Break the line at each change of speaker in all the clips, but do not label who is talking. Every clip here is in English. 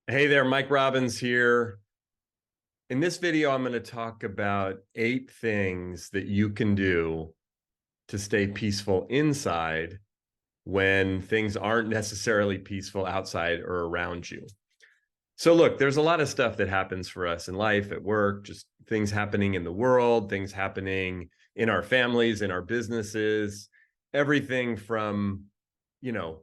Hey there, Mike Robbins here. In this video, I'm going to talk about 8 things that you can do to stay peaceful inside when things aren't necessarily peaceful outside or around you. So look, there's a lot of stuff that happens for us in life, at work, just things happening in the world, things happening in our families, in our businesses, everything from, you know,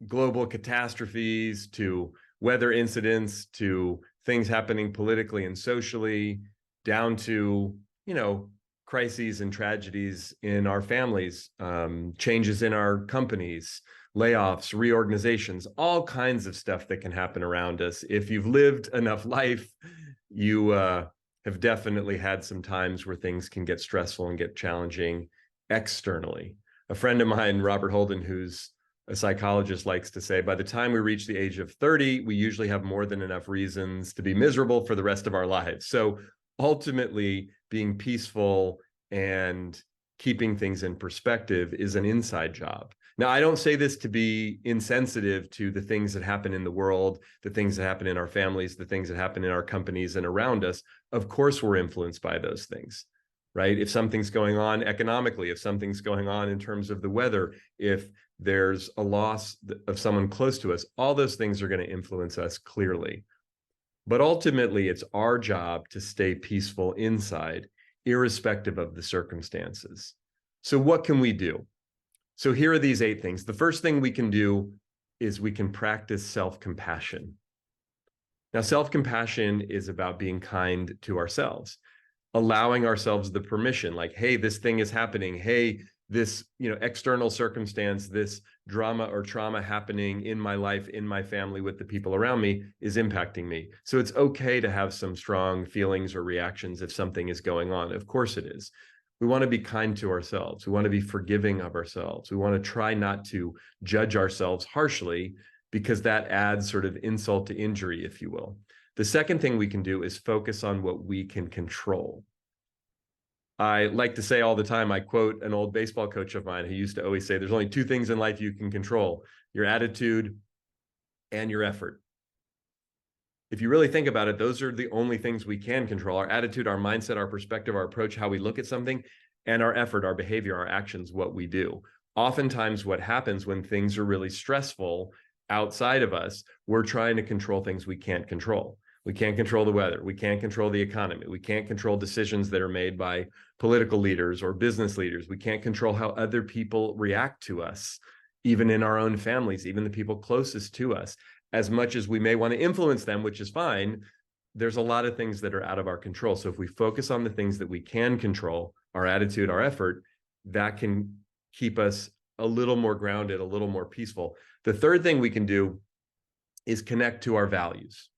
global catastrophes to weather incidents to things happening politically and socially, down to, crises and tragedies in our families, changes in our companies, layoffs, reorganizations, all kinds of stuff that can happen around us. If you've lived enough life, you have definitely had some times where things can get stressful and get challenging externally. A friend of mine, Robert Holden, who's a psychologist, likes to say, by the time we reach the age of 30, we usually have more than enough reasons to be miserable for the rest of our lives. So ultimately, being peaceful and keeping things in perspective is an inside job. Now, I don't say this to be insensitive to the things that happen in the world, the things that happen in our families, the things that happen in our companies and around us. Of course, we're influenced by those things, right? If something's going on economically, if something's going on in terms of the weather, if there's a loss of someone close to us, all those things are going to influence us clearly. But ultimately, it's our job to stay peaceful inside, irrespective of the circumstances. So what can we do? So here are these 8 things. The first thing we can do is we can practice self-compassion. Now, self-compassion is about being kind to ourselves, allowing ourselves the permission, like, hey, this thing is happening. Hey, this, external circumstance, this drama or trauma happening in my life, in my family, with the people around me is impacting me. So it's okay to have some strong feelings or reactions if something is going on. Of course it is. We want to be kind to ourselves. We want to be forgiving of ourselves. We want to try not to judge ourselves harshly, because that adds sort of insult to injury, if you will. The second thing we can do is focus on what we can control. I like to say all the time, I quote an old baseball coach of mine who used to always say, there's only 2 things in life you can control: your attitude and your effort. If you really think about it, those are the only things we can control: our attitude, our mindset, our perspective, our approach, how we look at something, and our effort, our behavior, our actions, what we do. Oftentimes what happens when things are really stressful outside of us, we're trying to control things we can't control. We can't control the weather. We can't control the economy. We can't control decisions that are made by political leaders or business leaders. We can't control how other people react to us, even in our own families, even the people closest to us. As much as we may want to influence them, which is fine, there's a lot of things that are out of our control. So if we focus on the things that we can control, our attitude, our effort, that can keep us a little more grounded, a little more peaceful. The third thing we can do is connect to our values.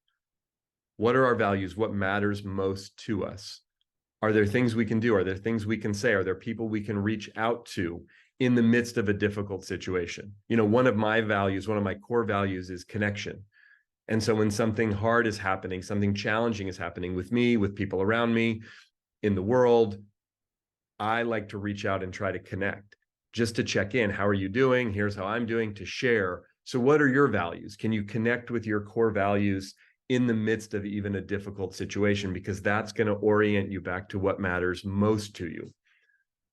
What are our values? What matters most to us? Are there things we can do? Are there things we can say? Are there people we can reach out to in the midst of a difficult situation? One of my values, one of my core values is connection. And so when something hard is happening, something challenging is happening with me, with people around me, in the world, I like to reach out and try to connect, just to check in. How are you doing? Here's how I'm doing, to share. So what are your values? Can you connect with your core values in the midst of even a difficult situation? Because that's going to orient you back to what matters most to you.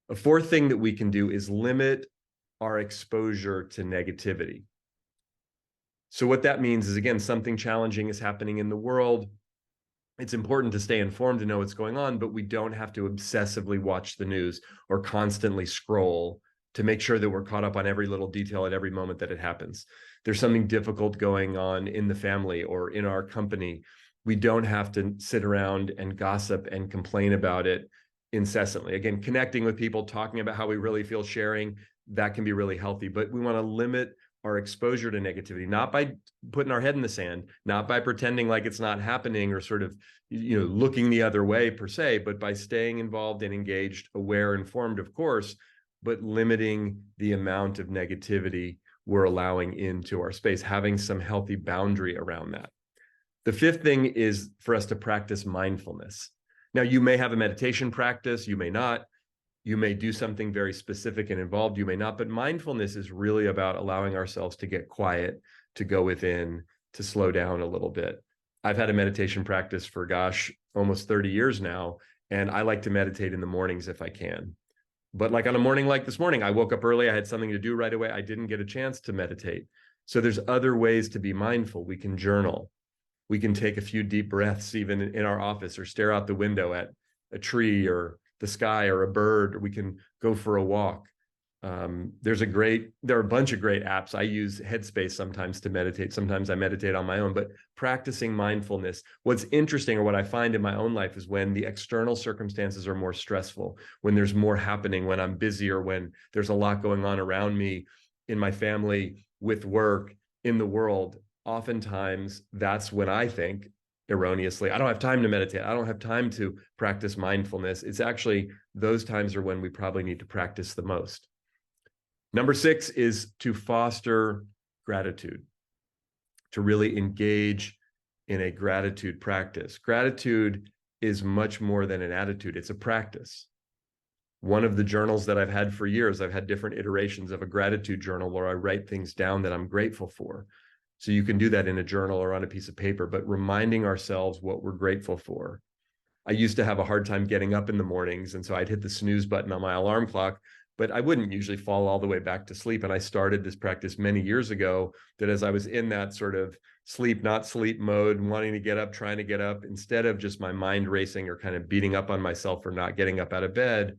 A fourth thing that we can do is limit our exposure to negativity. So what that means is, again, something challenging is happening in the world. It's important to stay informed, to know what's going on, but we don't have to obsessively watch the news or constantly scroll to make sure that we're caught up on every little detail at every moment that it happens. There's something difficult going on in the family or in our company. We don't have to sit around and gossip and complain about it incessantly. Again, connecting with people, talking about how we really feel, sharing, that can be really healthy, but we want to limit our exposure to negativity, not by putting our head in the sand, not by pretending like it's not happening or sort of, looking the other way per se, but by staying involved and engaged, aware, informed, of course, but limiting the amount of negativity we're allowing into our space, having some healthy boundary around that. The fifth thing is for us to practice mindfulness. Now, you may have a meditation practice, you may not. You may do something very specific and involved, you may not, but mindfulness is really about allowing ourselves to get quiet, to go within, to slow down a little bit. I've had a meditation practice for, gosh, almost 30 years now, and I like to meditate in the mornings if I can. But like on a morning like this morning, I woke up early, I had something to do right away, I didn't get a chance to meditate. So there's other ways to be mindful. We can journal. We can take a few deep breaths even in our office, or stare out the window at a tree or the sky or a bird, or we can go for a walk. There are a bunch of great apps. I use Headspace sometimes to meditate. Sometimes I meditate on my own, but practicing mindfulness. What's interesting, or what I find in my own life, is when the external circumstances are more stressful, when there's more happening, when I'm busier, when there's a lot going on around me, in my family, with work, in the world, oftentimes that's when I think, erroneously, I don't have time to meditate. I don't have time to practice mindfulness. It's actually those times are when we probably need to practice the most. Number 6 is to foster gratitude, to really engage in a gratitude practice. Gratitude is much more than an attitude. It's a practice. One of the journals that I've had for years, I've had different iterations of a gratitude journal where I write things down that I'm grateful for. So you can do that in a journal or on a piece of paper, but reminding ourselves what we're grateful for. I used to have a hard time getting up in the mornings, and so I'd hit the snooze button on my alarm clock, but I wouldn't usually fall all the way back to sleep. And I started this practice many years ago, that as I was in that sort of sleep, not sleep mode, wanting to get up, trying to get up, instead of just my mind racing or kind of beating up on myself for not getting up out of bed,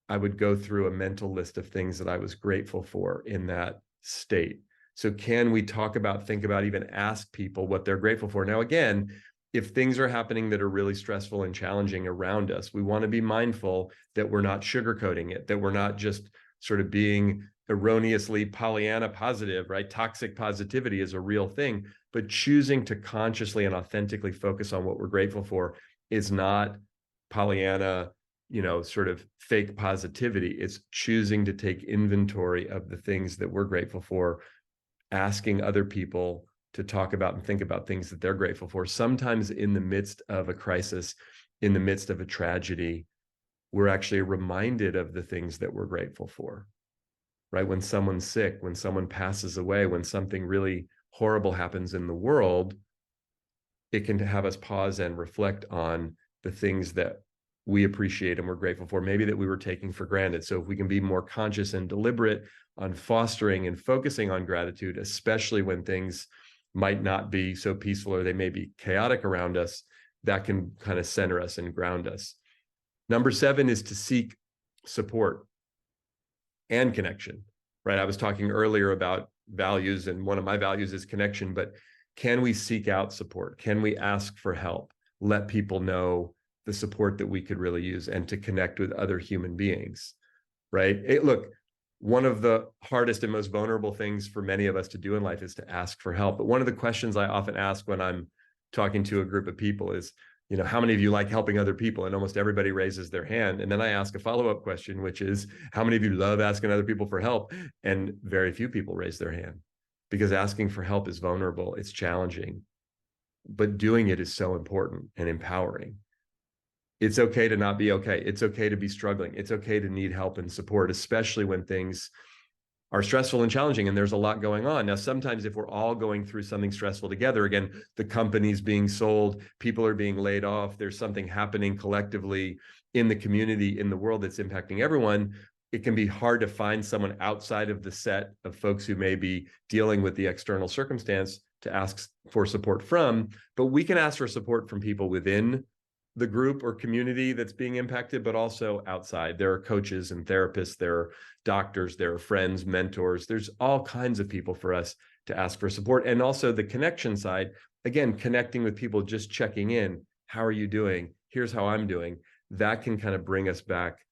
I would go through a mental list of things that I was grateful for in that state. So can we talk about, think about, even ask people what they're grateful for? Now, again, if things are happening that are really stressful and challenging around us, we want to be mindful that we're not sugarcoating it, that we're not just sort of being erroneously Pollyanna positive, right? Toxic positivity is a real thing, but choosing to consciously and authentically focus on what we're grateful for is not Pollyanna, sort of fake positivity. It's choosing to take inventory of the things that we're grateful for, asking other people to talk about and think about things that they're grateful for. Sometimes in the midst of a crisis, in the midst of a tragedy, we're actually reminded of the things that we're grateful for, right? When someone's sick, when someone passes away, when something really horrible happens in the world, it can have us pause and reflect on the things that we appreciate and we're grateful for, maybe that we were taking for granted. So if we can be more conscious and deliberate on fostering and focusing on gratitude, especially when things might not be so peaceful or they may be chaotic around us, that can kind of center us and ground us. Number 7 is to seek support and connection, right? I was talking earlier about values, and one of my values is connection, but can we seek out support? Can we ask for help? Let people know the support that we could really use, and to connect with other human beings, right? Look, one of the hardest and most vulnerable things for many of us to do in life is to ask for help. But one of the questions I often ask when I'm talking to a group of people is, how many of you like helping other people? And almost everybody raises their hand. And then I ask a follow-up question, which is, how many of you love asking other people for help? And very few people raise their hand, because asking for help is vulnerable, it's challenging, but doing it is so important and empowering. It's okay to not be okay. It's okay to be struggling. It's okay to need help and support, especially when things are stressful and challenging and there's a lot going on. Now, sometimes if we're all going through something stressful together, again, the company's being sold, people are being laid off, there's something happening collectively in the community, in the world, that's impacting everyone, it can be hard to find someone outside of the set of folks who may be dealing with the external circumstance to ask for support from. But we can ask for support from people within the group or community that's being impacted, but also outside. There are coaches and therapists, there are doctors, there are friends, mentors. There's all kinds of people for us to ask for support. And also the connection side, again, connecting with people, just checking in. How are you doing? Here's how I'm doing. That can kind of bring us back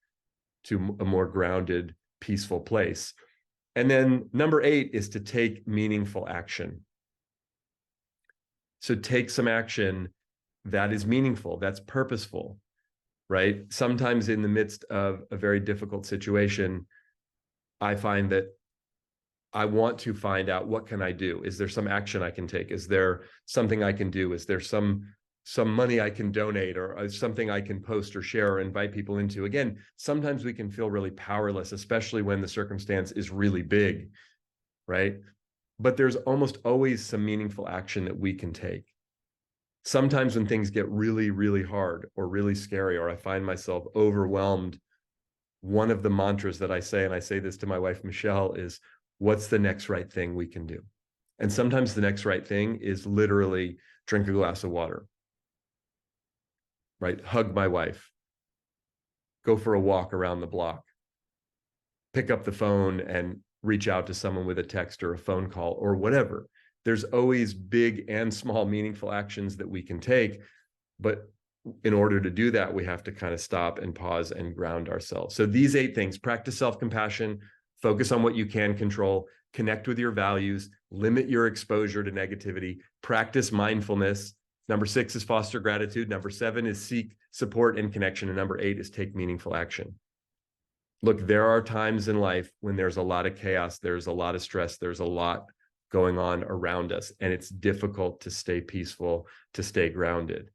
to a more grounded, peaceful place. And then number 8 is to take meaningful action. So take some action that is meaningful, that's purposeful, right? Sometimes in the midst of a very difficult situation, I find that I want to find out, what can I do? Is there some action I can take? Is there something I can do? Is there some money I can donate, or something I can post or share or invite people into? Again, sometimes we can feel really powerless, especially when the circumstance is really big, right? but there's almost always some meaningful action that we can take. Sometimes when things get really, really hard or really scary, or I find myself overwhelmed, one of the mantras that I say, and I say this to my wife, Michelle, is what's the next right thing we can do? And sometimes the next right thing is literally drink a glass of water, right? Hug my wife, go for a walk around the block, pick up the phone and reach out to someone with a text or a phone call or whatever. There's always big and small meaningful actions that we can take, but in order to do that, we have to kind of stop and pause and ground ourselves. So these 8 things: practice self-compassion, focus on what you can control, connect with your values, limit your exposure to negativity, practice mindfulness. Number 6 is foster gratitude. Number 7 is seek support and connection. And number 8 is take meaningful action. Look, there are times in life when there's a lot of chaos, there's a lot of stress, there's a lot going on around us, and it's difficult to stay peaceful, to stay grounded.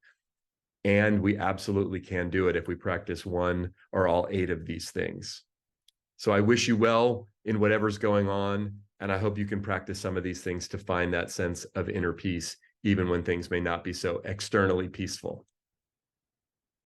And we absolutely can do it if we practice one or all 8 of these things. So I wish you well in whatever's going on, and I hope you can practice some of these things to find that sense of inner peace, even when things may not be so externally peaceful.